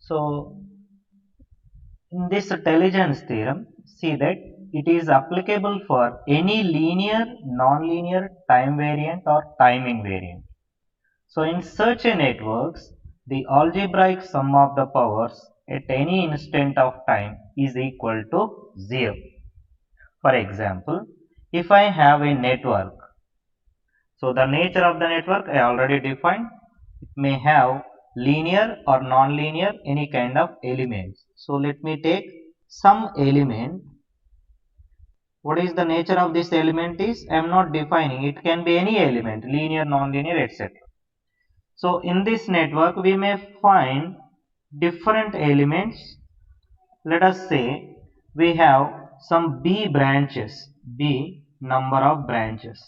So in this intelligence theorem, see that it is applicable for any linear, non-linear, time variant or time invariant. So in such a networks, the algebraic sum of the powers at any instant of time is equal to 0. For example, if I have a network, so the nature of the network I already defined, it may have linear or non-linear any kind of elements. So let me take some element. What is the nature of this element is I am not defining, it can be any element, linear, non-linear, etc. So in this network we may find different elements. Let us say we have some B branches, B number of branches.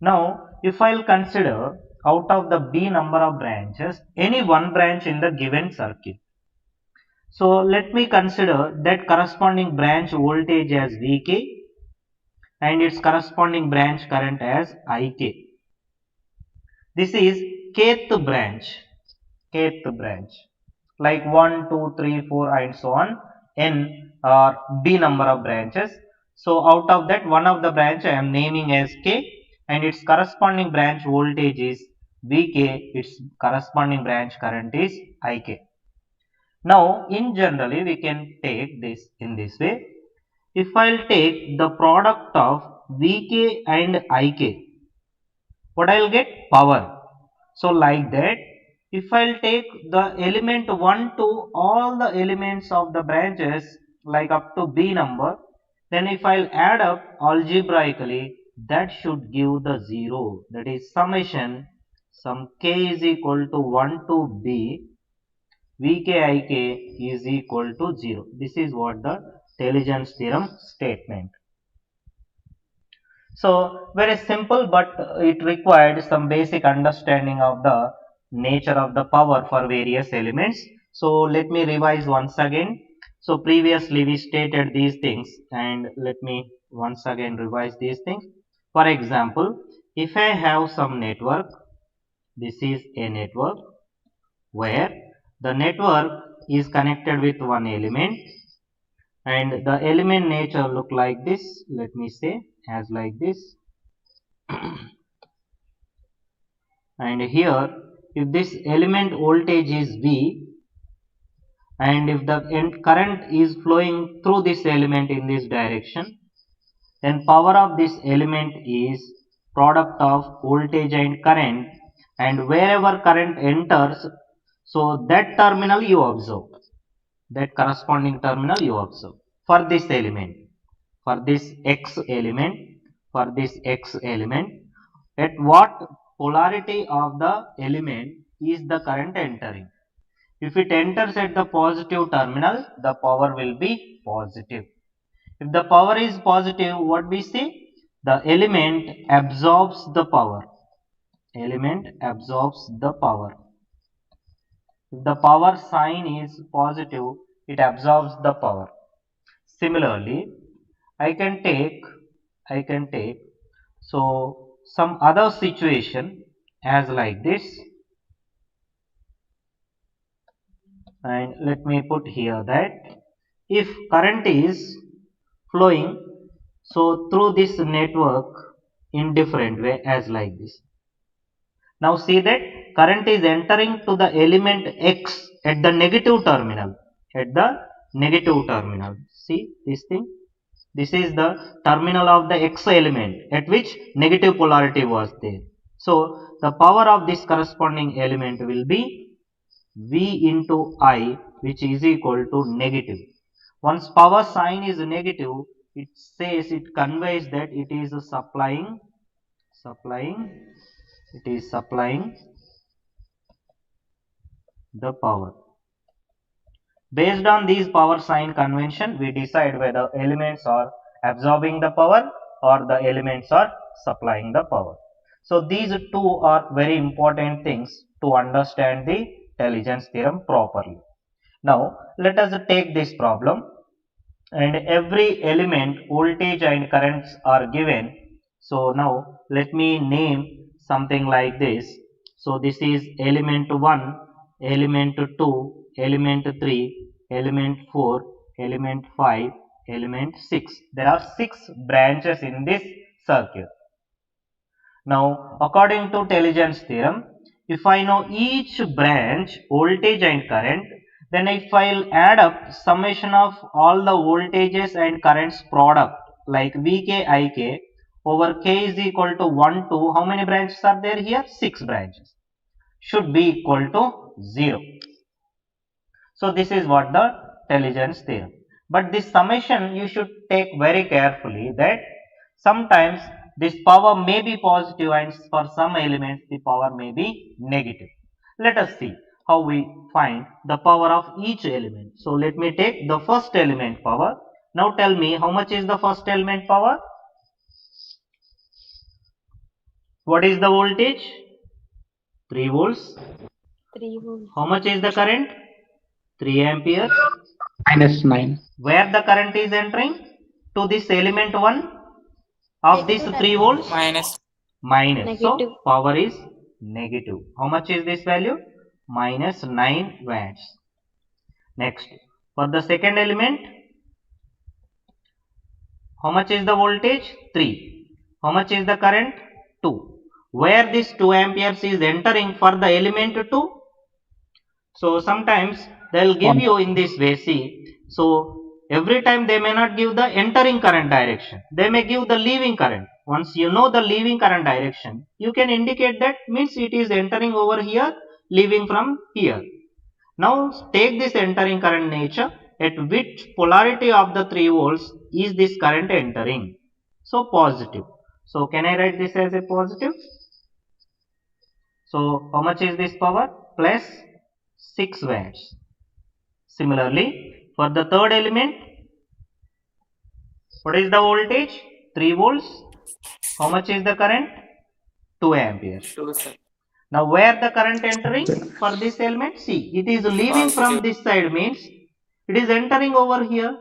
Now if I'll consider out of the B number of branches any one branch in the given circuit. So let me consider that corresponding branch voltage as Vk and its corresponding branch current as Ik. This is kth branch, like 1, 2, 3, 4 and so on, n or B number of branches. So out of that one of the branch I am naming as K and its corresponding branch voltage is Vk, its corresponding branch current is Ik. Now in generally we can take this in this way. If I'll take the product of Vk and Ik, what I'll get? Power. So like that, if I'll take the element 1 to all the elements of the branches like up to B number, then if I'll add up algebraically, that should give the 0. That is summation, sum k is equal to 1 to B, Vkik is equal to 0. This is what the intelligence theorem statement. So very simple, but it required some basic understanding of the nature of the power for various elements. So let me revise once again. So previously we stated these things and let me once again revise these things. For example, if I have some network, this is a network where the network is connected with one element and the element nature look like this. Let me say as like this. And here if this element voltage is V and if the current is flowing through this element in this direction, then power of this element is product of voltage and current, and wherever current enters, so that terminal you observe, that corresponding terminal you observe for this element, for this X element, at what polarity of the element is the current entering. If it enters at the positive terminal, the power will be positive. If the power is positive, what we see? The element absorbs the power. If the power sign is positive, it absorbs the power. Similarly, I can take so some other situation as like this, and let me put here that if current is flowing so through this network in different way as like this. Now see that current is entering to the element X at the negative terminal, see this thing, this is the terminal of the X element at which negative polarity was there. So the power of this corresponding element will be V into I, which is equal to negative. Once power sign is negative, it says, it conveys that it is supplying the power. Based on these power sign convention, we decide whether elements are absorbing the power or the elements are supplying the power. So these two are very important things to understand the intelligence theorem properly. Now let us take this problem, and every element voltage and currents are given. So now let me name something like this. So this is element 1, element 2, element 3, element 4, element 5, element 6. There are 6 branches in this circuit. Now according to Telegen's theorem, if I know each branch voltage and current, then if I'll add up summation of all the voltages and currents product like Vk Ik over K is equal to 1 to how many branches are there here? 6 branches. Should be equal to 0. So this is what the Telegen's theorem. But this summation you should take very carefully, that sometimes this power may be positive and for some elements the power may be negative. Let us see how we find the power of each element. So let me take the first element power. Now tell me how much is the first element power? What is the voltage? 3 volts. 3 volts. How much is the current? 3 amperes. -9. Where the current is entering? To this element 1 of this 3 volts? Minus. Minus. So Negative. power is negative. How much is this value? Minus 9 watts. Next, for the second element, how much is the voltage? 3. How much is the current? 2. Where this 2 amperes is entering for the element 2? So sometimes they will give you in this way, see. So every time they may not give the entering current direction. They may give the leaving current. Once you know the leaving current direction, you can indicate that means it is entering over here, leaving from here. Now take this entering current nature, at which polarity of the 3 volts is this current entering? So positive. So can I write this as a positive? So how much is this power? Plus 6 watts. Similarly, for the third element, what is the voltage? 3 volts. How much is the current? 2 amperes. 2, sir. Now where the current entering for this element? See, it is leaving from this side, means it is entering over here.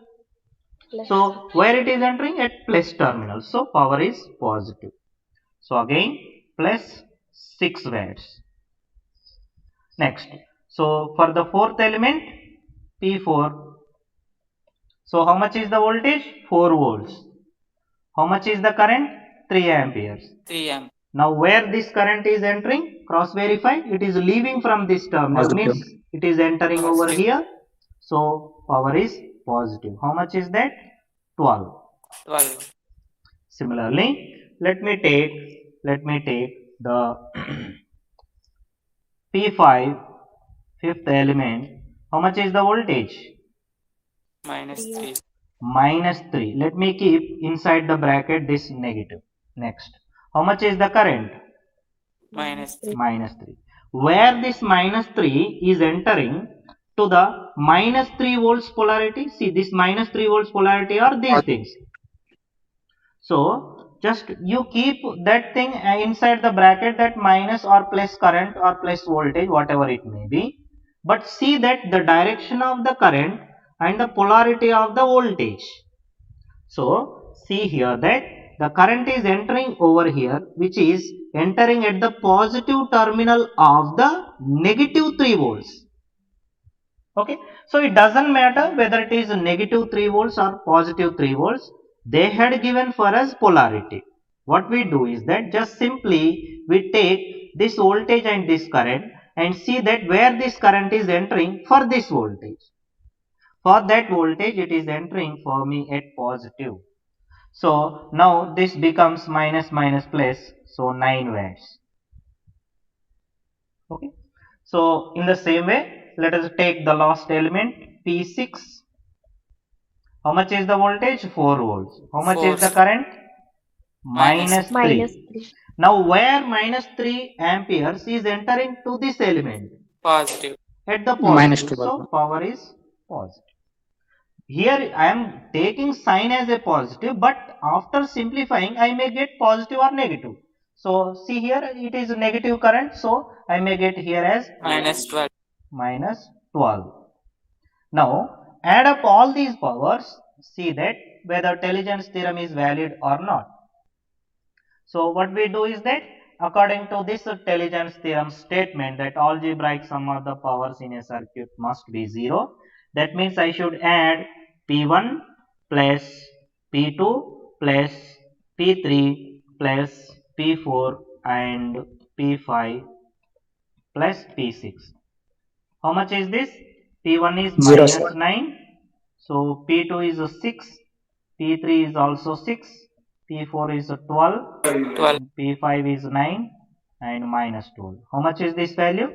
Plus. So where it is entering? At plus terminal. So power is positive. So again plus 6 watts. Next. So for the fourth element, P4. So how much is the voltage? 4 volts. How much is the current? 3 amperes. 3 amp. Now where this current is entering? Cross verify. It is leaving from this terminal, Positive. means it is entering over Positive. here. So power is positive. How much is that? 12. 12. Similarly, let me take the P5, fifth element. How much is the voltage? Minus 3. Minus 3. Let me keep inside the bracket this negative. Next, how much is the current? Minus 3. Minus 3. Where this minus 3 is entering? To the minus 3 volts polarity. See, this minus 3 volts polarity are these things. So just you keep that thing inside the bracket, that minus or plus current or plus voltage, whatever it may be. But see that the direction of the current and the polarity of the voltage. So see here that the current is entering over here, which is entering at the positive terminal of the negative 3 volts. Okay, so it doesn't matter whether it is negative 3 volts or positive 3 volts. They had given for us polarity. What we do is that just simply we take this voltage and this current and see that where this current is entering for this voltage. For that voltage it is entering for me at positive. So now this becomes minus minus plus, so 9 watts. Okay. So in the same way, let us take the last element P6. How much is the voltage? 4 volts. How much 4. is the current? Minus 3. Minus 3. Now where minus 3 amperes is entering to this element? Positive. At the positive. -12. So power is positive. Here I am taking sign as a positive, but after simplifying I may get positive or negative. So see here it is negative current, so I may get here as Minus 12. minus 12. Now add up all these powers, see that whether Telegen's theorem is valid or not. So what we do is that according to this intelligence theorem statement that algebraic sum of the powers in a circuit must be 0. That means I should add P1 plus P2 plus P3 plus P4 and P5 plus P6. How much is this? P1 is 0, minus sir. 9. So P2 is 6. P3 is also 6. P4 is 12. 12. P5 is 9 and minus 12. How much is this value?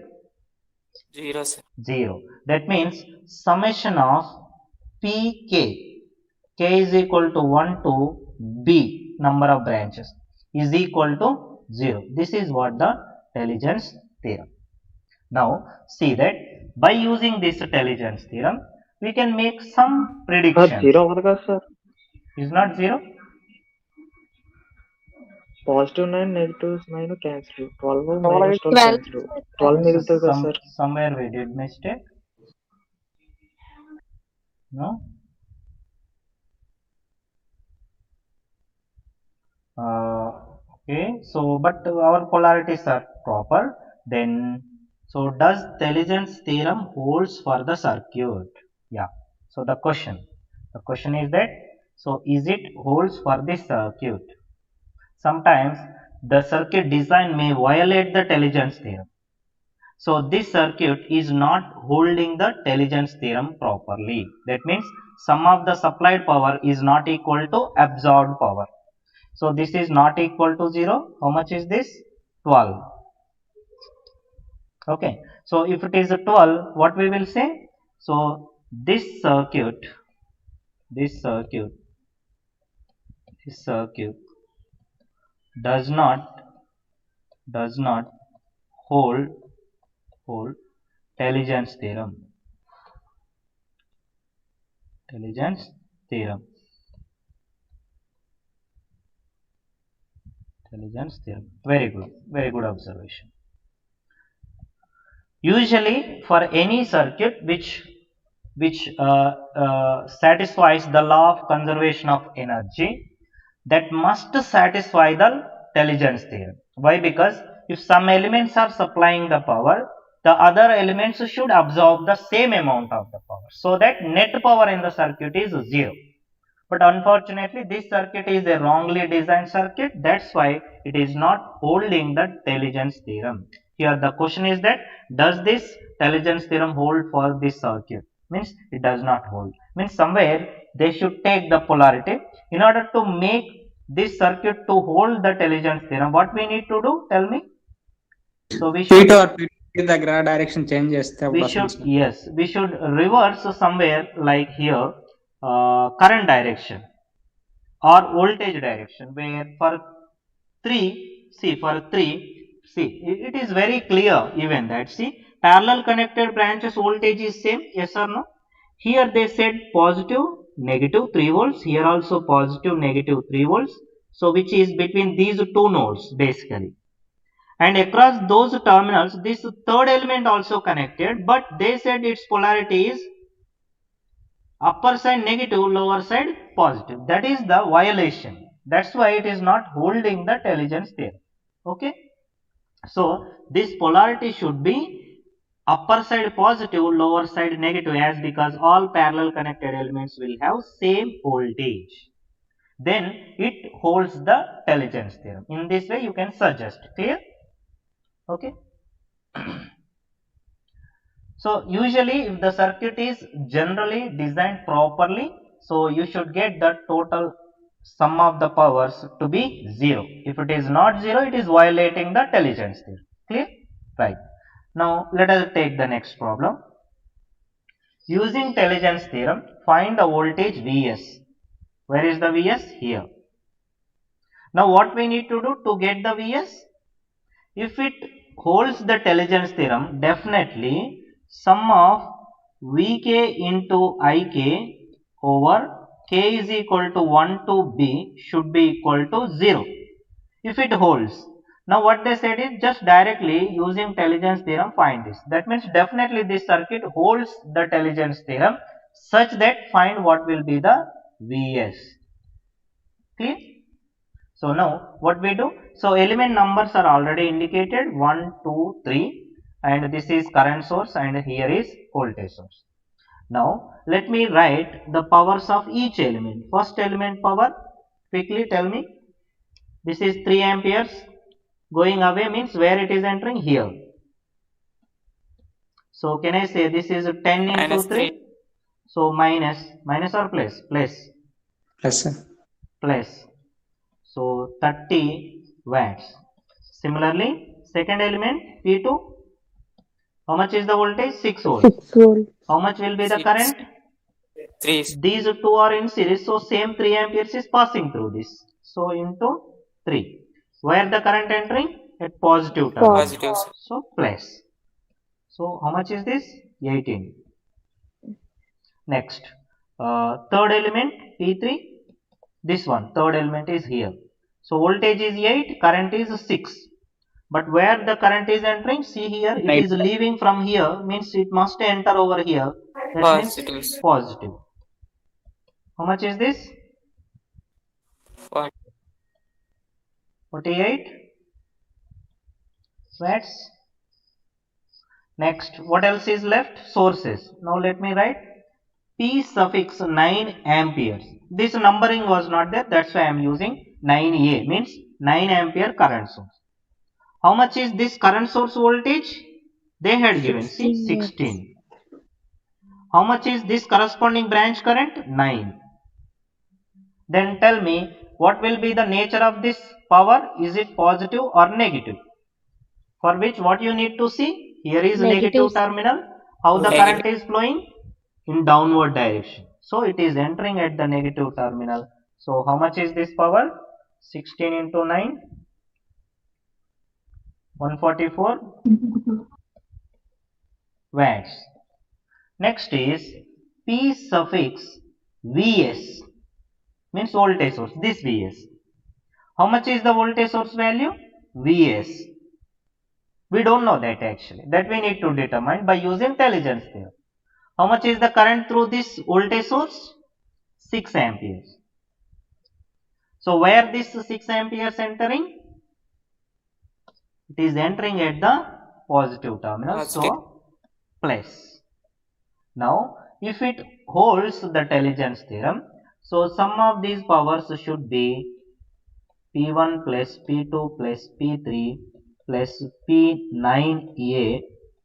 0, sir. 0. That means summation of Pk, k is equal to 1 to B, number of branches, is equal to 0. This is what the intelligence theorem. Now see that by using this intelligence theorem, we can make some predictions. 0 అవ్వదు కదా sir. Is not 0? Positive 9 negative 9 cancel, 12 minus 12 cancel, 12 మిగులుతుంది కదా sir. Somewhere we did mistake. No? Okay, so but our polarities are proper. Then, so does intelligence theorem holds for the circuit? Yeah. So the question is that, so is it holds for this circuit? Sometimes the circuit design may violate the intelligence theorem. So this circuit is not holding the intelligence theorem properly. That means sum of the supplied power is not equal to absorbed power. So this is not equal to 0. How much is this? 12. Okay. So if it is a 12, what we will say? So this circuit does not hold intelligence theorem. Very good observation. Usually for any circuit which satisfies the law of conservation of energy, that must satisfy the intelligence theorem. Why? Because if some elements are supplying the power, the other elements should absorb the same amount of the power, so that net power in the circuit is 0. But unfortunately this circuit is a wrongly designed circuit. That's why it is not holding the intelligence theorem. Here the question is that, does this intelligence theorem hold for this circuit? Means it does not hold. Means somewhere they should take the polarity. In order to make this circuit to hold the intelligence theorem, what we need to do? Tell me. So we should దగ్గర direction change చేస్తే we should reverse somewhere like here current direction or voltage direction, where for 3, it is very clear even that, see, parallel connected branches voltage is same, yes or no? Here they said positive negative 3 volts, here also positive negative 3 volts, so which is between these two nodes basically, and across those terminals this third element also connected, but they said its polarity is upper side negative, lower side positive. That is the violation. That's why it is not holding the intelligence theorem. Okay. So this polarity should be upper side positive, lower side negative, as because all parallel connected elements will have same voltage. Then it holds the intelligence theorem. In this way you can suggest. Clear? Okay. So usually if the circuit is generally designed properly, so you should get the total sum of the powers to be 0. If it is not 0, it is violating the intelligence theorem. Clear? Right. Now let us take the next problem. Using intelligence theorem, find the voltage Vs. Where is the Vs? Here. Now what we need to do to get the Vs? If it holds the intelligence theorem, definitely sum of Vk into Ik over k is equal to 1 to B should be equal to 0. If it holds. Now what they said is just directly using intelligence theorem find this. That means definitely this circuit holds the intelligence theorem such that find what will be the Vs. Clear? So now what we do? So element numbers are already indicated 1, 2, 3, and this is current source and here is voltage source. Now let me write the powers of each element. First element power, quickly tell me. This is 3 amperes. Going away means where it is entering? Here. So can I say this is 10 into Minus 3? 3. So minus or plus? Plus, sir. Plus. So 30 watts. Similarly, second element P2. How much is the voltage? 6 volts. 6 volt. How much will be the 6. current? 3. These two are in series, so same 3 amperes is passing through this. So into 3. Where the current entering? At positive terminal. Positive. So plus. So how much is this? 18. Next, third element P3. This one, third element is here. So voltage is 8, current is 6. But where the current is entering, see here, it is leaving from here, means it must enter over here. That Positive. means positive. How much is this? 48 watts. Next, what else is left? Sources. Now let me write P suffix 9 amperes. This numbering was not there, that's why I am using 9A, means 9 ampere current source. How much is this current source voltage? They had given, see, 16. How much is this corresponding branch current? 9. Then tell me, what will be the nature of this power? Is it positive or negative? For which what you need to see? Here is negative terminal. How the current is flowing? In downward direction. So it is entering at the negative terminal. So how much is this power? 16 into 9? 144 watts. Next is P suffix Vs, means voltage source, this Vs. How much is the voltage source value? Vs. We don't know that actually. That we need to determine by using Telegen's theorem. How much is the current through this voltage source? 6 amperes. So where this 6 amperes entering? It is entering at the positive terminal. So plus. Now if it holds the Telegen's theorem, so sum of these powers should be P1 plus P2 plus P3 plus P9A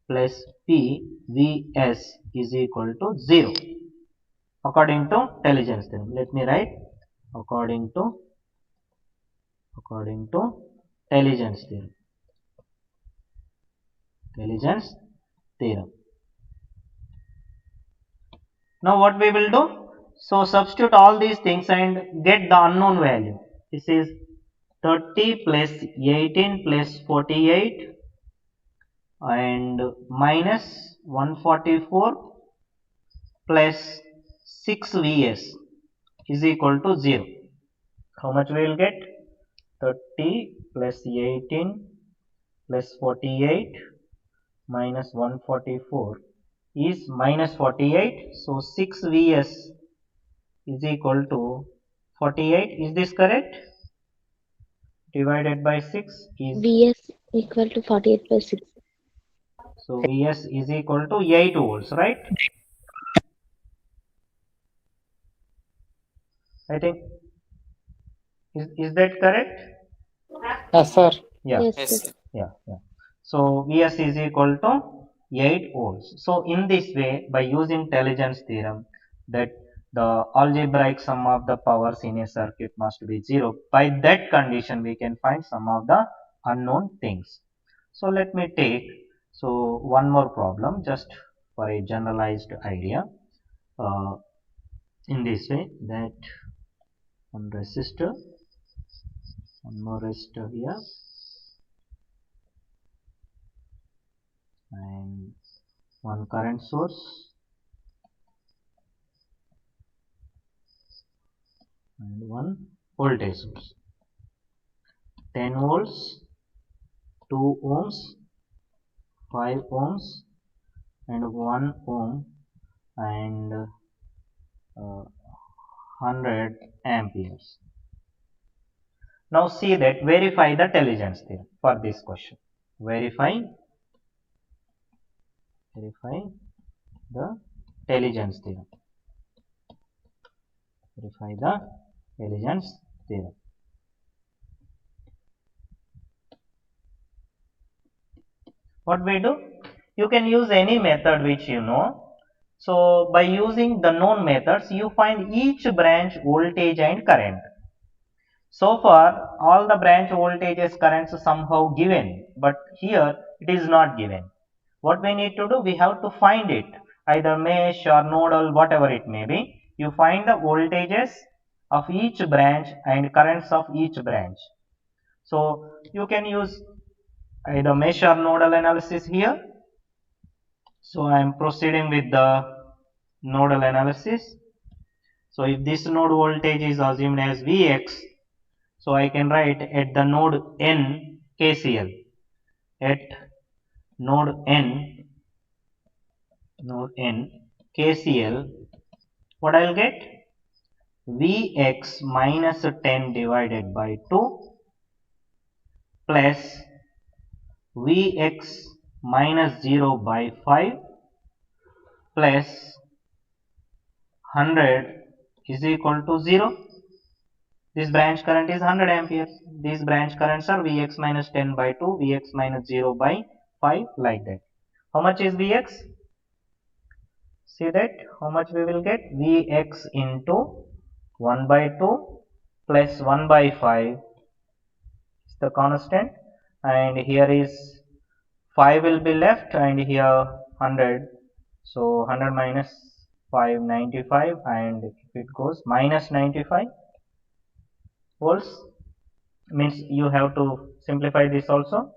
plus PVS is equal to 0 according to Telegen's theorem. Let me write according to Telegen's theorem. Telegen's theorem. Now what we will do? So substitute all these things and get the unknown value. This is 30 plus 18 plus 48 and minus 144 plus 6 Vs is equal to 0. How much we will get? 30 plus 18 plus 48 minus 144 is minus 48. So 6 Vs is equal to 48. Is this correct? Divided by 6 is Vs equal to 48 by 6. So Vs is equal to 8 volts, right? I think is that correct? Yes, sir. Yeah. Yes, sir. Yeah. So Vs is equal to 8 volts. So in this way, by using Telegen's theorem, that the algebraic sum of the powers in a circuit must be 0. By that condition, we can find some of the unknown things. So let me take one more problem just for a generalized idea. In this way, that one more resistor here, and one current source and one voltage source. 10 volts, 2 ohms, 5 ohms and 1 ohm and 100 amperes. Now see that, verify the Telegen's theorem for this question. Verify the Telegen's theorem. Verify the Telegen's theorem. What we do? You can use any method which you know. So by using the known methods, you find each branch voltage and current. So far, all the branch voltages, currents somehow given, but here it is not given. What we need to do? We have to find it, either mesh or nodal, whatever it may be. You find the voltages of each branch and currents of each branch. So you can use either mesh or nodal analysis here. So I am proceeding with the nodal analysis. So if this node voltage is assumed as Vx, so I can write at the node N KCL. At node N KCL, what I will get? Vx minus 10 divided by 2 plus Vx minus 0 by 5 plus 100 is equal to 0. This branch current is 100 amperes. These branch currents are Vx minus 10 by 2, Vx minus 0 by 5, like that. How much is Vx? See that, how much we will get? Vx into 1 by 2 plus 1 by 5 is the constant, and here is 5 will be left, and here 100. So 100 minus 5, 95, and if it goes minus 95 volts, means you have to simplify this also.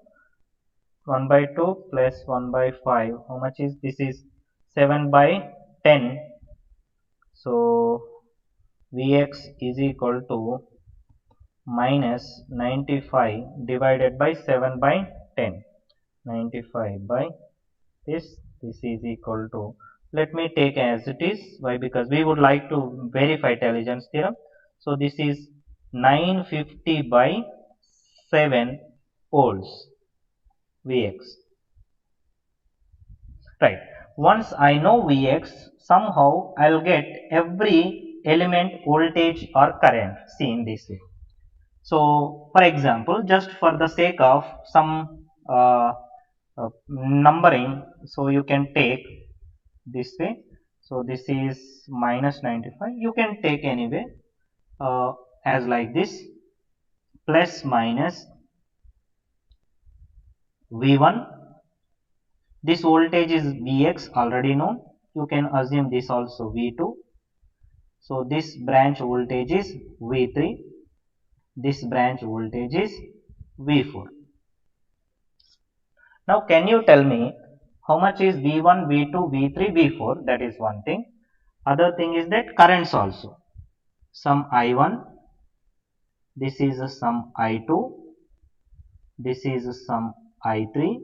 1 by 2 plus 1 by 5, how much is this? Is 7 by 10. So Vx is equal to minus 95 divided by 7 by 10. 95 by this is equal to, let me take as it is. Why? Because we would like to verify Telegen's theorem. So this is 950 by 7 volts Vx. Right. Once I know Vx, somehow I will get every element voltage or current. See in this way. So for example, just for the sake of some numbering, so you can take this way. So this is minus 95. You can take anyway as like this, plus minus V1. This voltage is Vx, already known. You can assume this also V2. So this branch voltage is V3. This branch voltage is V4. Now can you tell me how much is V1, V2, V3, V4? That is one thing. Other thing is that currents also. Some I1, this is some I2, this is some I3.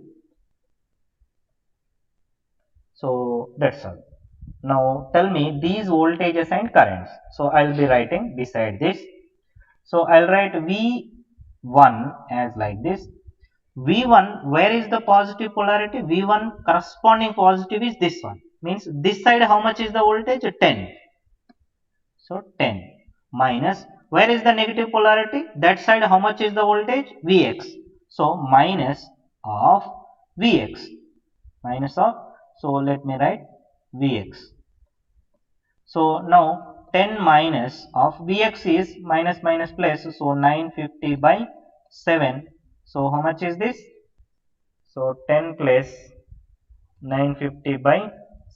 So that's all. Now tell me these voltages and currents. So I will be writing beside this. So I will write V1 as like this. V1, where is the positive polarity? V1 corresponding positive is this one. Means this side how much is the voltage? 10. So 10 minus, where is the negative polarity? That side how much is the voltage? Vx. So minus of Vx. Minus of, so let me write Vx. So now 10 minus of Vx is minus minus plus, so 950 by 7. So how much is this? So 10 plus 950 by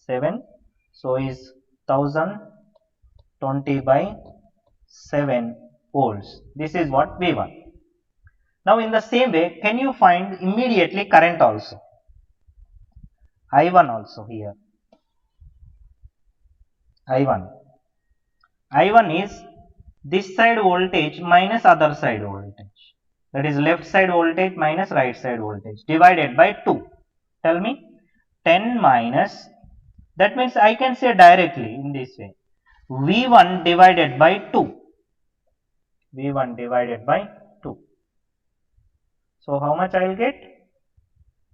7, so is 1020 by 7 volts. This is what V1. Now in the same way, can you find immediately current also? I1 also here. I1 is this side voltage minus other side voltage. That is left side voltage minus right side voltage divided by 2. Tell me, 10 minus, that means I can say directly in this way, V1 divided by 2. V1 divided by 2. So how much I will get?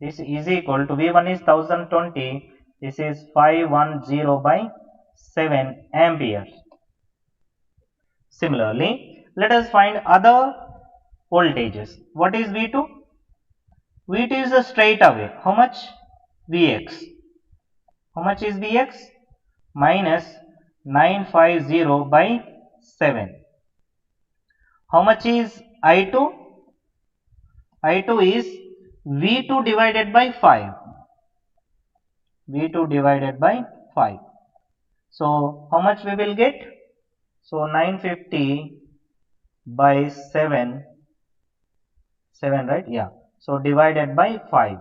This is equal to V1 is 1020. This is 510 by 7 ampere. Similarly, let us find other voltages. What is V2? V2 is a straight away. How much? Vx. How much is Vx? Minus 950 by 7. How much is I2? I2 is V2 divided by 5. V2 divided by 5. So how much we will get? So 950 by 7, right? Yeah. So divided by 5.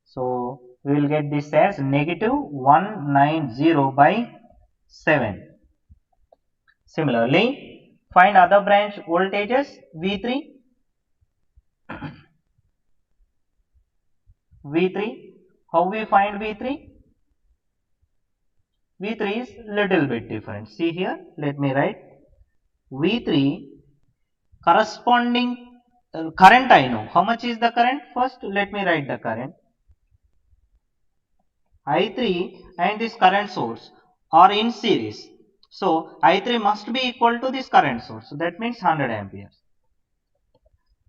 So we will get this as negative 190 by 7. Similarly, find other branch voltages. V3. V3. How we find V3? V3 is little bit different. See here, let me write. V3 corresponding current I know. How much is the current? First, let me write the current. I3 and this current source are in series. So I3 must be equal to this current source. So that means 100 amperes.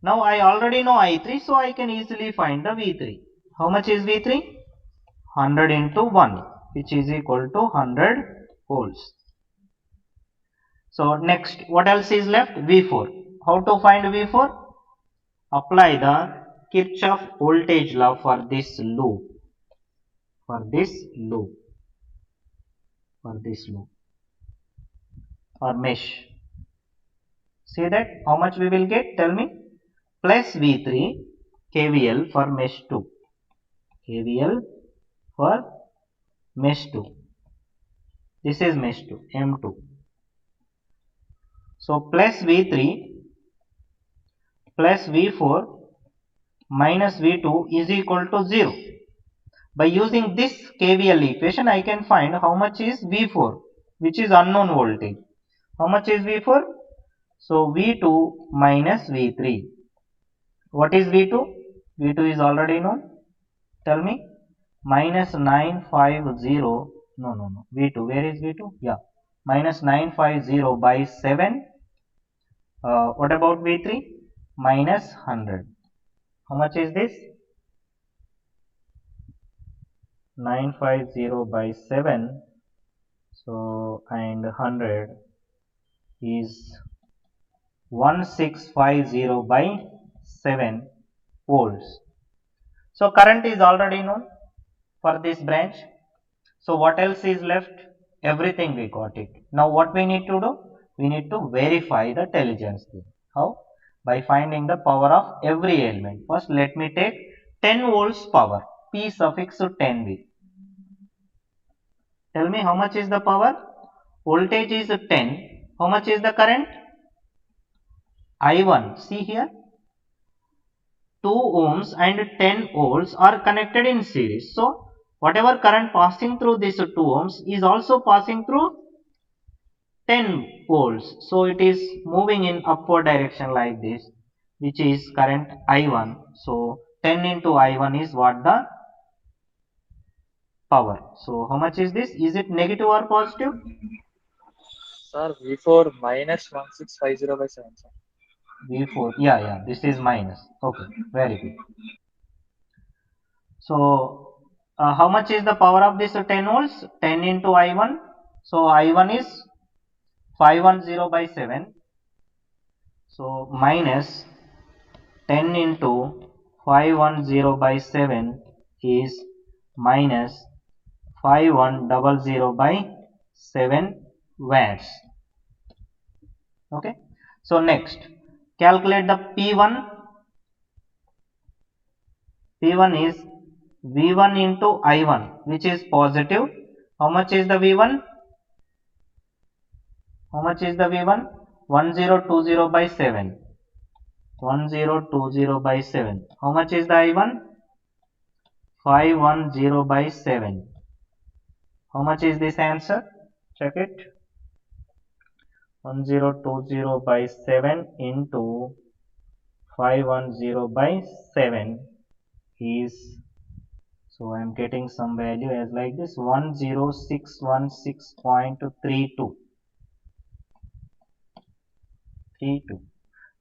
Now I already know I3, so I can easily find the V3. How much is V3? 100 into 1, which is equal to 100 volts. So next, what else is left? V4. How to find V4? Apply the Kirchhoff voltage law for this loop. For this or mesh. See that? How much we will get? Tell me. Plus V3 KVL for mesh 2. KVL for mesh 2. This is mesh 2, M2. So plus V3 plus V4 minus V2 is equal to 0. By using this KVL equation, I can find how much is V4, which is unknown voltage. How much is V4? So V2 minus V3. What is V2? V2 is already known. Tell me. Minus 950. No. V2. Where is V2? Yeah. Minus 950 by 7. What about V3? Minus 100. How much is this? 950 by 7. So, and 100 is 1650 by 7 volts. So current is already known for this branch. So what else is left? Everything we got it. Now what we need to do? We need to verify the intelligence theorem. How? By finding the power of every element. First let me take 10 volts power. P suffix to 10V. Tell me how much is the power? Voltage is 10. How much is the current? I1. See here. 2 ohms and 10 volts are connected in series. So whatever current passing through this 2 ohms is also passing through 10 volts. So it is moving in upward direction like this, which is current I1. So 10 into I1 is what? The power. So how much is this? Is it negative or positive? Sir, V4 minus 1650 by 7, sir. V4. Yeah. This is minus. Okay. Very good. So how much is the power of this 10 volts? 10 into I1. So I1 is 510 by 7. So minus 10 into 510 by 7 is minus 5100 by 7 watts. Okay. So next, calculate the P1. P1 is V1 into I1, which is positive. How much is the V1? How much is the V1? 1020 by 7. 1020 by 7. How much is the I1? 510 by 7. How much is this answer? Check it. 1020 by 7 into 510 by 7 is, so I am getting some value as like this, 10616.32.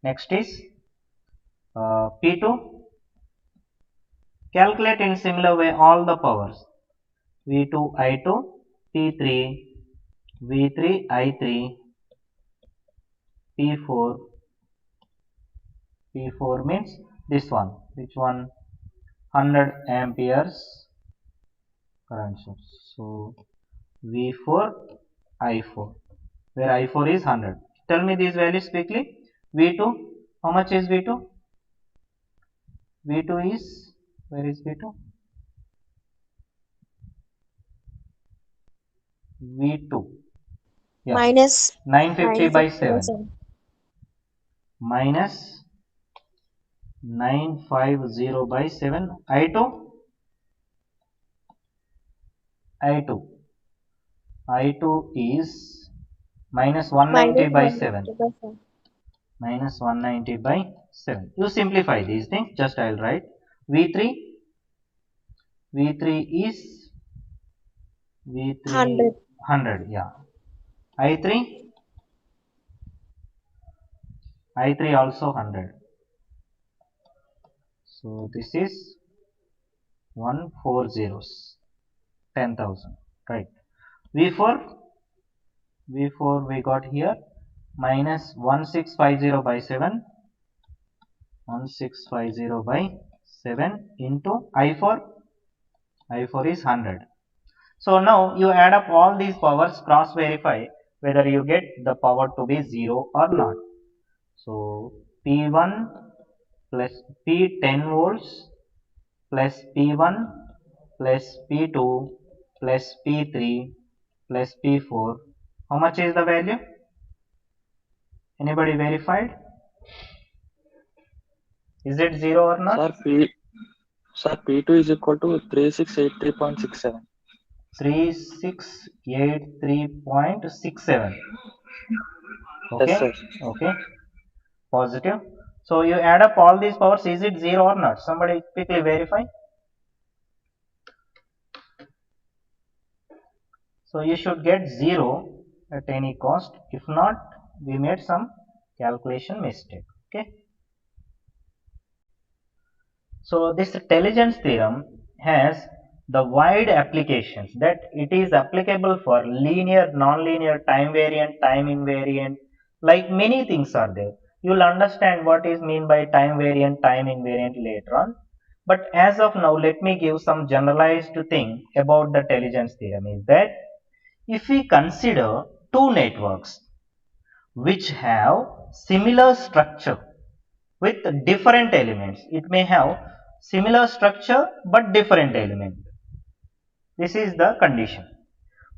Next is P2. Calculate in similar way all the powers. V2 I2, P3 V3 I3, P4 means this one, which one, 100 amperes current source. So V4 I4, where I4 is 100. Tell me these values quickly. V2, how much is V2? V2 is, where is V2? V2, yeah, Minus 950 by 7 950. minus 950 by 7. I2 is minus 190 by 7. Minus 190 by 7. You simplify these things. Just I will write V3 is 100. Yeah. I3 also 100. So this is 1 4 zeros, 10,000, right? V4 we got here minus 1650 by 7. 1650 by 7 into I4 is 100. So now you add up all these powers, cross verify whether you get the power to be 0 or not. So P1 plus P10 volts plus P1 plus P2 plus P3 plus P4. How much is the value? Anybody verified? Is it 0 or not? Sir, P2 is equal to 3683.67. 3683.67. Okay. Yes, sir. Okay. Positive. So you add up all these powers. Is it 0 or not? Somebody quickly verify. So you should get 0 at any cost. If not, we made some calculation mistake. Okay. So this Telegen's theorem has the wide applications, that it is applicable for linear, non-linear, time variant, time invariant, like many things are there. You will understand what is mean by time variant, time invariant later on. But as of now, let me give some generalized thing about the Telegen's theorem is that if we consider two networks which have similar structure with different elements, it may have similar structure but different element. This is the condition.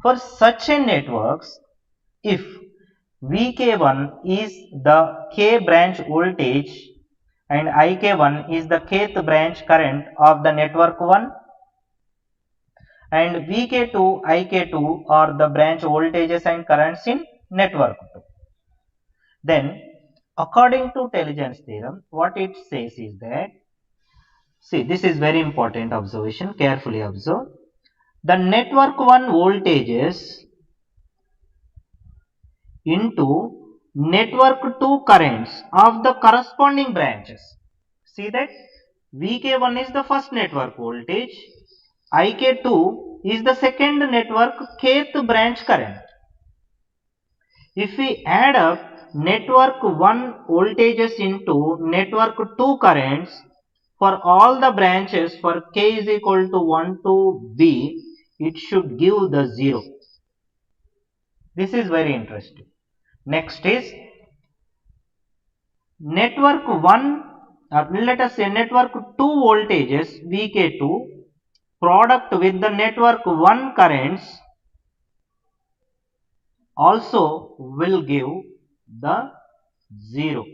For such a networks, if Vk1 is the k branch voltage and Ik1 is the kth branch current of the network 1 and Vk2, Ik2 are the branch voltages and currents in network 2. Then according to Telegen's theorem, what it says is that, see, this is very important observation, carefully observe. The network 1 voltages into network 2 currents of the corresponding branches. See that Vk1 is the first network voltage, Ik2 is the second network kth branch current. If we add up network 1 voltages into network 2 currents for all the branches for k is equal to 1 to b, it should give the 0. This is very interesting. Next is network 1, let us say network 2 voltages Vk2 product with the network 1 currents also will give the 0.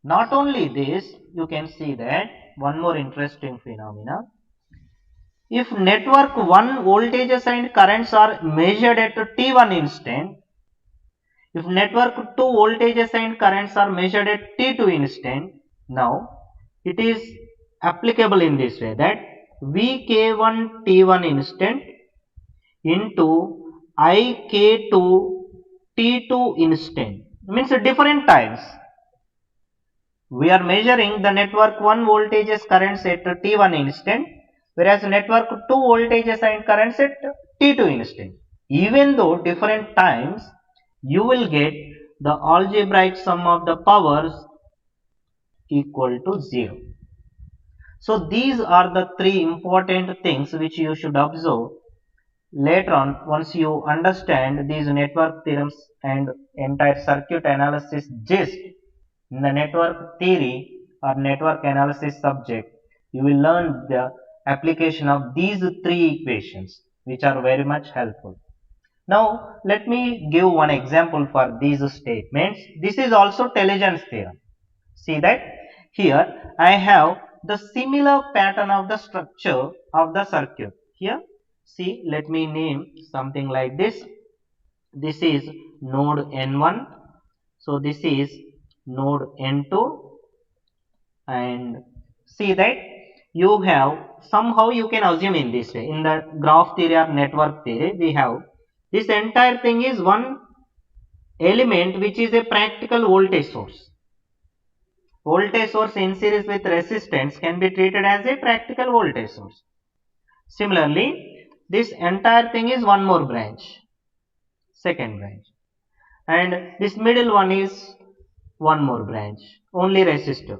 Not only this, you can see that one more interesting phenomena. If network 1 voltages and currents are measured at T1 instant, If network 2 voltages and currents are measured at T2 instant, now it is applicable in this way that VK1 T1 instant into IK2 T2 instant means different times. We are measuring the network 1 voltages currents at T1 instant, whereas network 2 voltages and currents at T2 instant. Even though different times, you will get the algebraic sum of the powers equal to 0. So these are the three important things which you should observe later on once you understand these network theorems and entire circuit analysis gist. In the network theory or network analysis subject, you will learn the application of these three equations which are very much helpful. Now let me give one example for these statements. This is also Telegen's theorem. See that here I have the similar pattern of the structure of the circuit. Here see, let me name something like this. This is node N1. So this is node N2, and see that you have somehow you can assume in this way. In the graph theory or network theory, we have this entire thing is one element which is a practical voltage source. Voltage source in series with resistance can be treated as a practical voltage source. Similarly, this entire thing is one more branch, second branch, and this middle one is one more branch, only resistor.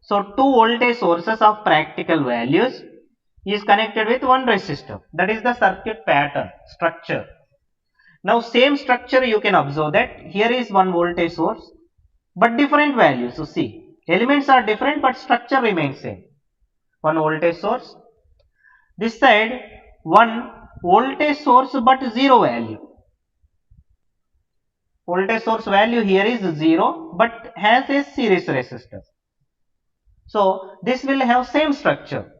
So two voltage sources of practical values is connected with one resistor. That is the circuit pattern structure. Now same structure you can observe that here is one voltage source but different values. So see, elements are different but structure remains same. One voltage source. This side one voltage source but zero value. Voltage source value here is 0 but has a series resistor. So this will have same structure.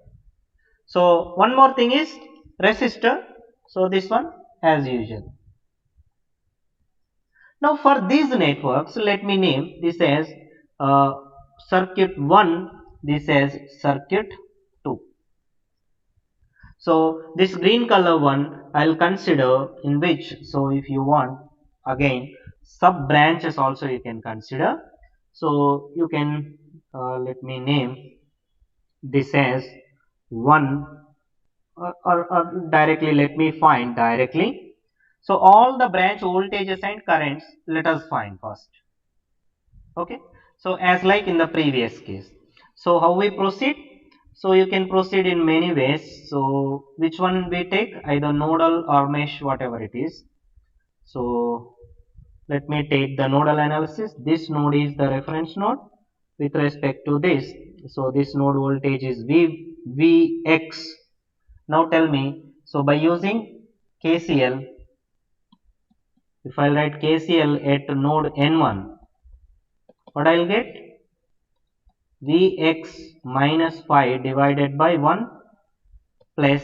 So one more thing is resistor. So this one as usual. Now for these networks, let me name this as circuit 1, this as circuit 2. So this green color one I will consider in which, so if you want again sub branches also you can consider. So you can let me name this as 1 or directly let me find directly. So all the branch voltages and currents let us find first. Okay. So as like in the previous case. So how we proceed? So you can proceed in many ways. So which one we take? Either nodal or mesh, whatever it is. So let me take the nodal analysis. This node is the reference node with respect to this. So this node voltage is Vx. Now tell me, so by using KCL, if I write KCL at node N1, what I will get? Vx minus 5 divided by 1 plus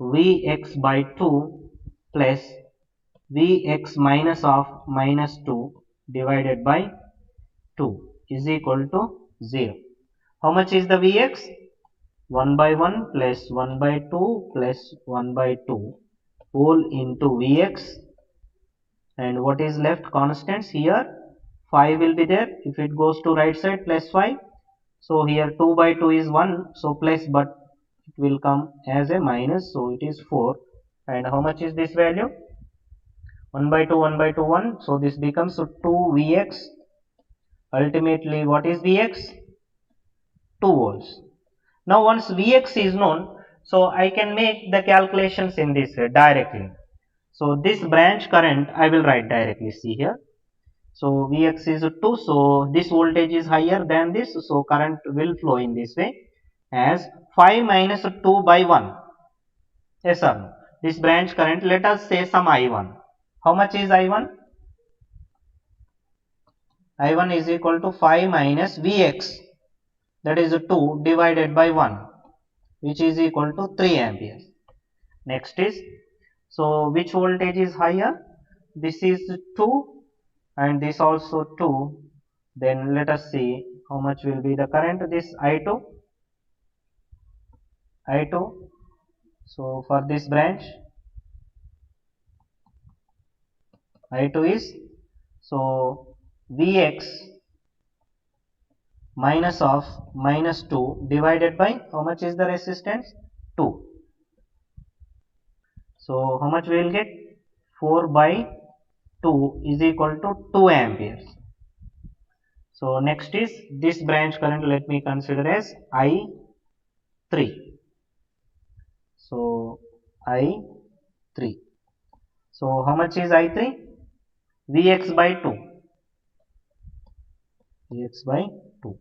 Vx by 2 plus Vx minus of minus 2 divided by 2 is equal to 0. How much is the Vx? 1 by 1 plus 1 by 2 plus 1 by 2 whole into Vx, and what is left? Constants. Here 5 will be there. If it goes to right side, plus 5. So here 2 by 2 is 1, so plus, but it will come as a minus, so it is 4. And how much is this value? 1 by 2, 1 by 2, 1. So this becomes 2 Vx. Ultimately, what is Vx? 2 volts. Now once Vx is known, so I can make the calculations in this way directly. So this branch current I will write directly. See here. So Vx is 2. So this voltage is higher than this. So current will flow in this way as 5 minus 2 by 1. Yes or no? This branch current, let us say some I1. How much is I1? I1 is equal to 5 minus Vx. That is 2 divided by 1, which is equal to 3 amperes. Next is, so which voltage is higher? this is 2 and this also 2. Then let us see how much will be the current. This I2. So for this branch I2 is, so Vx minus of minus 2 divided by how much is the resistance? 2. So how much we will get? 4 by 2 is equal to 2 amperes. So next is this branch current, let me consider as I3. So I3. So how much is I3? Vx by 2. Vx by 2.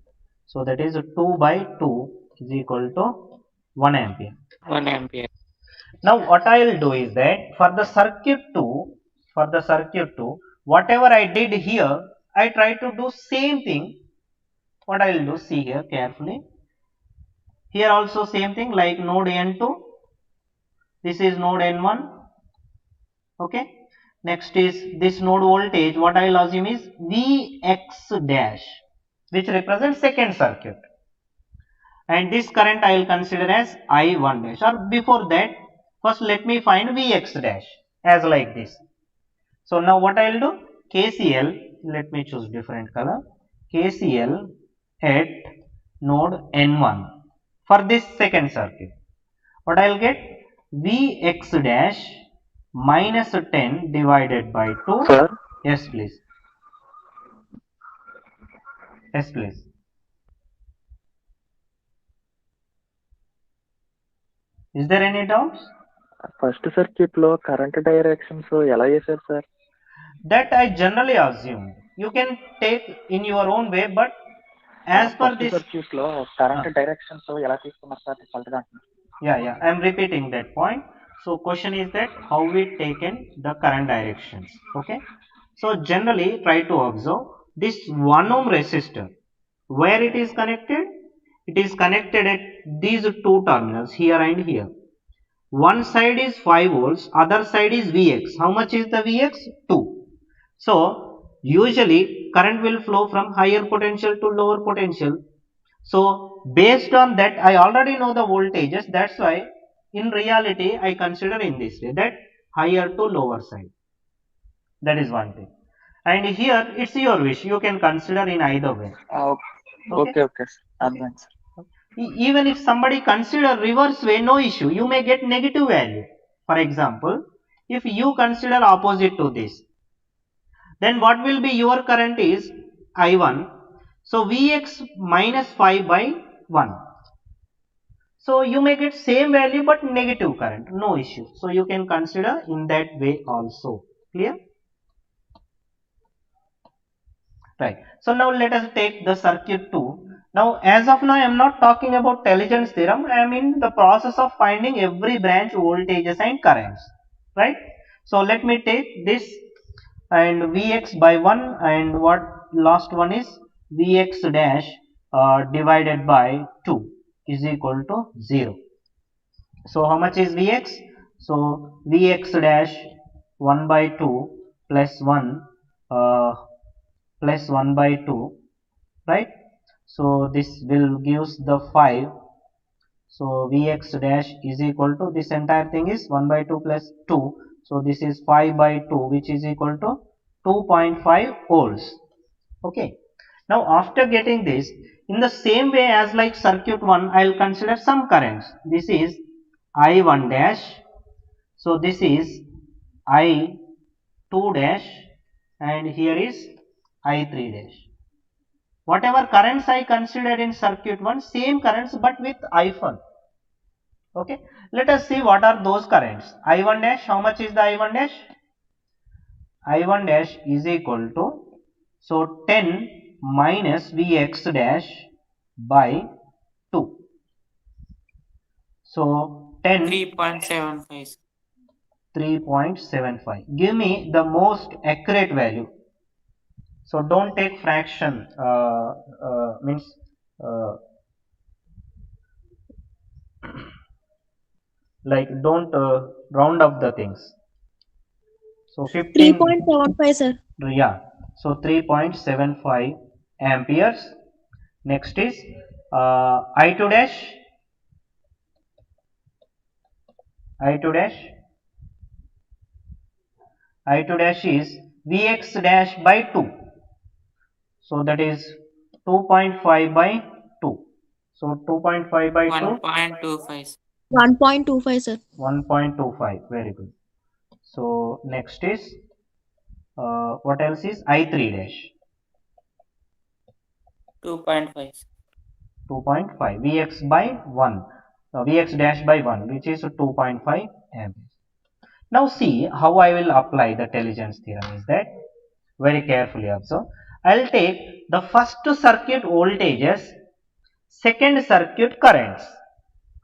So that is 2 by 2 is equal to 1 ampere. 1 ampere. Now what I will do is that for the circuit 2, whatever I did here, I try to do same thing. What I will do, see here carefully. Here also same thing, like node N2. This is node N1. Okay. Next is this node voltage. What I will assume is Vx dash, which represents second circuit. And this current I will consider as I1 dash. Or before that, first let me find Vx dash as like this. So now what I will do? KCL. Let me choose different color. KCL at node N1 for this second circuit. What I will get? Vx dash minus 10 divided by 2. Sir, Yes, please. Yes, please. Is there any doubts? First circuit లో current directions ఎలా చేశారు sir? That I generally assume. You can take in your own way, but as per this circuit లో current directions ఎలా తీసుకున్నారు sir result గా? yeah, I am repeating that point. So question is that how we taken the current directions. Okay. So generally try to observe this 1 ohm resistor. Where it is connected? It is connected at these two terminals, here and here. One side is 5 volts, other side is Vx. How much is the Vx? 2. So usually current will flow from higher potential to lower potential. So based on that, I already know the voltages. That's why in reality I consider in this way, that higher to lower side. That is one thing. And here it's your wish. You can consider in either way. Okay okay అర్థమైంది sir. Even if somebody consider reverse way, no issue. You may get negative value. For example, if you consider opposite to this, then what will be your current is I1. So Vx minus 5 by 1. So you may get same value but negative current. No issue. So you can consider in that way also. Clear? Right. So now let us take the circuit 2. Now as of now I am not talking about Telegen's theorem. I am in the process of finding every branch voltages and currents. Right. So let me take this and Vx by 1, and what last one is Vx dash divided by 2 is equal to 0. So how much is Vx? So Vx dash 1 by 2 plus 1 plus 1 by 2, right? So this will gives the 5. So Vx dash is equal to, this entire thing is 1 by 2 plus 2. So this is 5 by 2, which is equal to 2.5 volts. Okay. Now after getting this, in the same way as like circuit 1, I will consider some currents. This is I1 dash. So this is I2 dash, and here is I3 dash. Whatever currents I considered in circuit 1, same currents but with I1. Okay. Let us see what are those currents. I1 dash, how much is the I1 dash? I1 dash is equal to, so 10 minus Vx dash by 2. So 10 3.75. 3.75. Give me the most accurate value. So don't take fraction, means like don't round up the things. So 15. 3.75, sir. Yeah. So 3.75 amperes. Next is I2 dash. I2 dash. I2 dash is Vx dash by 2. So that is 2.5 by 2. So 2.5 by 2. 1.25. 1.25, sir. 1.25. Very good. So next is what else is I3 dash. 2.5. 2.5 Vx by 1. Vx dash by 1, which is 2.5 amperes. Now see how I will apply the Telegen's theorem is that, very carefully observe. I will take the first circuit voltages, second circuit currents.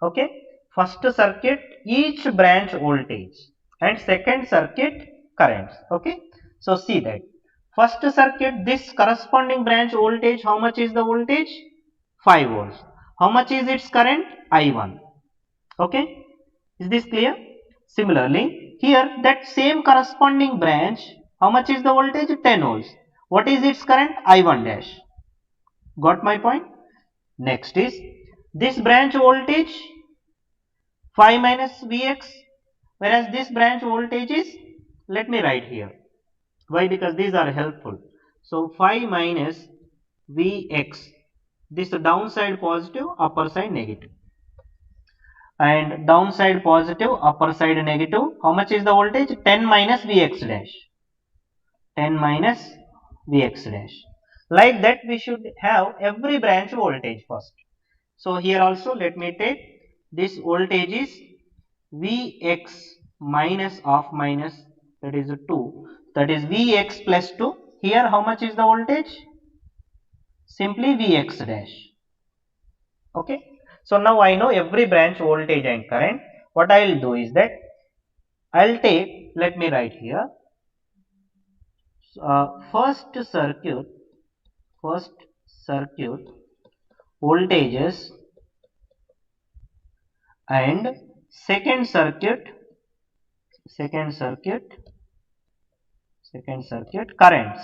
Okay, first circuit each branch voltage and second circuit currents. Okay, so see that first circuit, this corresponding branch voltage, how much is the voltage? 5 volts. How much is its current? I1. Okay, is this clear? Similarly, here that same corresponding branch, how much is the voltage? 10 volts. What is its current? I1 dash. Got my point? Next is this branch voltage 5 minus Vx, whereas this branch voltage is, let me write here. Why? Because these are helpful. So 5 minus Vx, this downside positive, upper side negative. And downside positive, upper side negative. How much is the voltage? 10 minus Vx dash. 10 minus Vx dash. Like that we should have every branch voltage first. So here also let me take this voltage is Vx minus of minus, that is 2. That is Vx plus 2. Here how much is the voltage? Simply Vx dash. Okay. So now I know every branch voltage and current. What I will do is that I will take, let me write here, first circuit voltages and second circuit currents.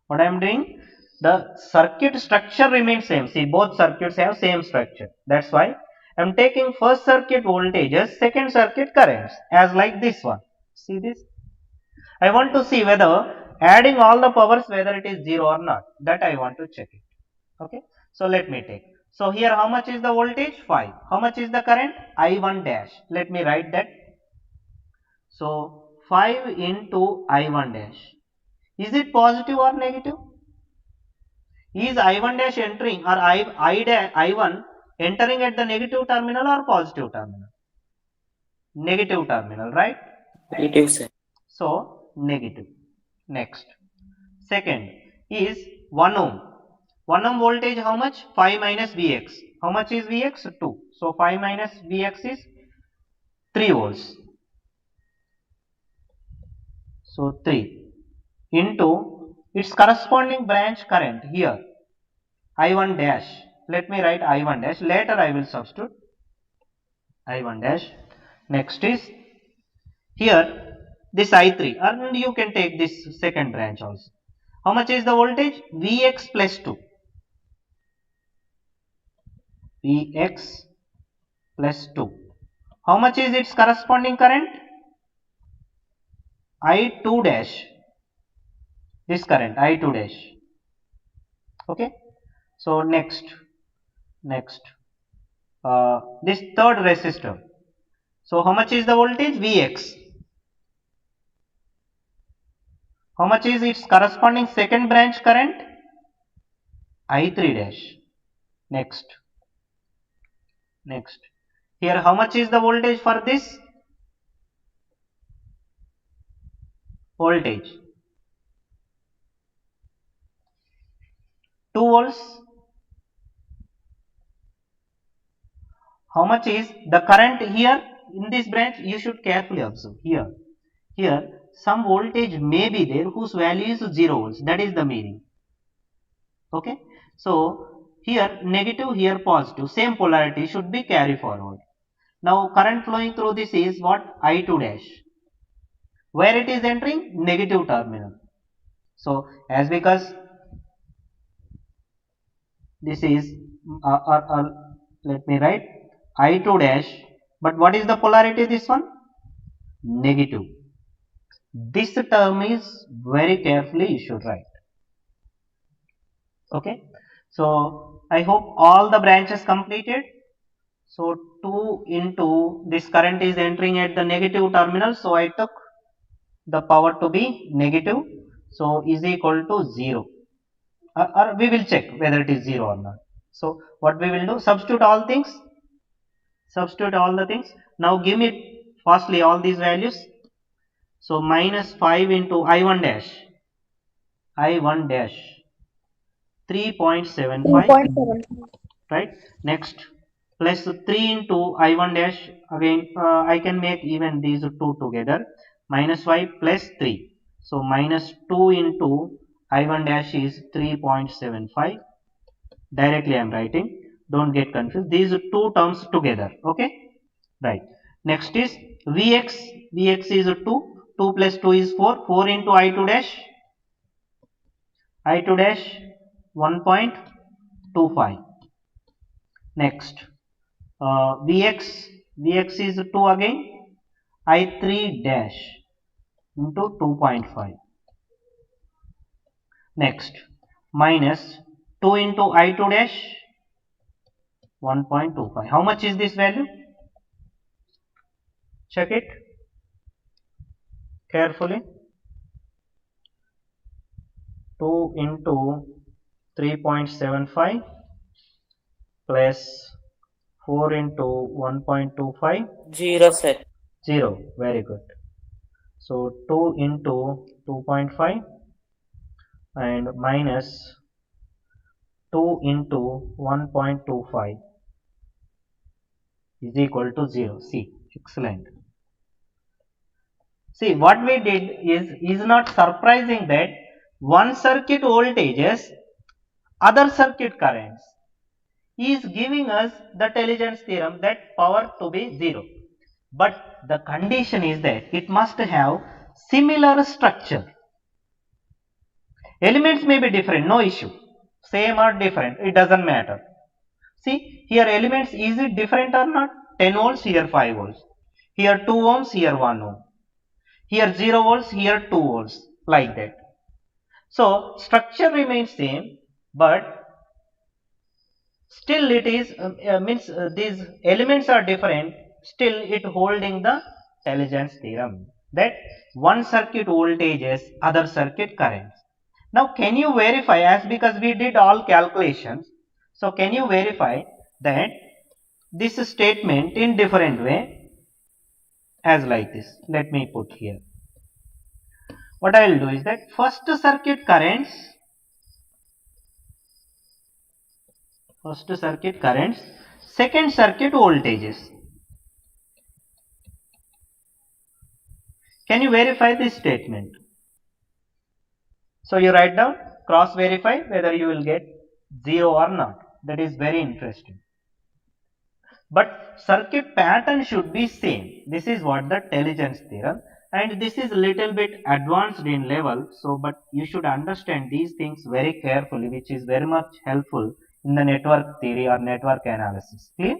What I am doing, the circuit structure remains same. See, both circuits have same structure. That's why I am taking first circuit voltages, second circuit currents, as like this one. See this? I want to see whether adding all the powers, whether it is 0 or not. That I want to check it. Okay. So let me take. So here how much is the voltage? 5. How much is the current? I1 dash. Let me write that. So 5 into I1 dash. Is it positive or negative? Is I1 dash entering or I1 entering at the negative terminal or positive terminal? Negative terminal, right? Negative, sir. So negative. Next. Second is 1 ohm. 1 ohm voltage how much? 5 minus Vx. How much is Vx? 2. So 5 minus Vx is 3 volts. So 3 into its corresponding branch current here, I1 dash. Let me write I1 dash. Later I will substitute I1 dash. Next is here this I3, and you can take this second branch also. How much is the voltage? Vx plus 2. Vx plus 2. How much is its corresponding current? I2 dash. This current I2 dash. Okay. So next this third resistor. So how much is the voltage? Vx. How much is its corresponding second branch current? I3 dash. Next. Here how much is the voltage for this? Voltage 2 volts. How much is the current here in this branch? You should carefully observe here some voltage may be there whose value is 0 volts. That is the meaning. Okay. So here negative, here positive, same polarity should be carry forward. Now current flowing through this is what? I2 dash. where it is entering negative terminal. So as because this is let me write I2 dash, but what is the polarity this one? Negative. This term is very carefully you should write. Okay, so I hope all the branches completed. So 2 into this current is entering at the negative terminal, so I took the power to be negative, so is equal to 0, or we will check whether it is 0 or not. So what we will do, substitute all things, substitute all the things. Now give me firstly all these values. So minus 5 into I1 dash 3.75, 2.7. right? Next plus 3 into I1 dash, again I can make even these two together, minus 5 plus 3, so minus 2 into I1 dash is 3.75. Directly I am writing, don't get confused, these two terms together. Okay, right. Next is Vx, Vx is 2 plus 2 is 4, 4 into I2 dash 1.25. Next Vx is 2 again, I3 dash into 2.5. Next minus 2 into I2 dash 1.25. How much is this value? Check it carefully. 2 into 3.75 plus 4 into 1.25. 0, sir. 0. Very good. So 2 into 2.5 and minus 2 into 1.25 is equal to 0. See, excellent. See, what we did is not surprising that one circuit voltages, other circuit currents is giving us the Telegen's theorem that power to be 0. But the condition is that it must have similar structure. Elements may be different, no issue. Same or different, it doesn't matter. See, here elements, is it different or not? 10 volts, here 5 volts. Here 2 ohms, here 1 ohm. Here 0 volts, here 2 volts, like that. So, structure remains same, but still it is, these elements are different, still it holding the Telegen's theorem that one circuit voltages, other circuit currents. Now can you verify, as because we did all calculations, so can you verify that this statement in different way as like this? Let me put here. What I will do is that first circuit currents, second circuit voltages. Can you verify this statement? So you write down, cross verify whether you will get 0 or not. That is very interesting. But circuit pattern should be same. This is what the Telegen's theorem, and this is little bit advanced in level. So, but you should understand these things very carefully, which is very much helpful in the network theory or network analysis. Clear?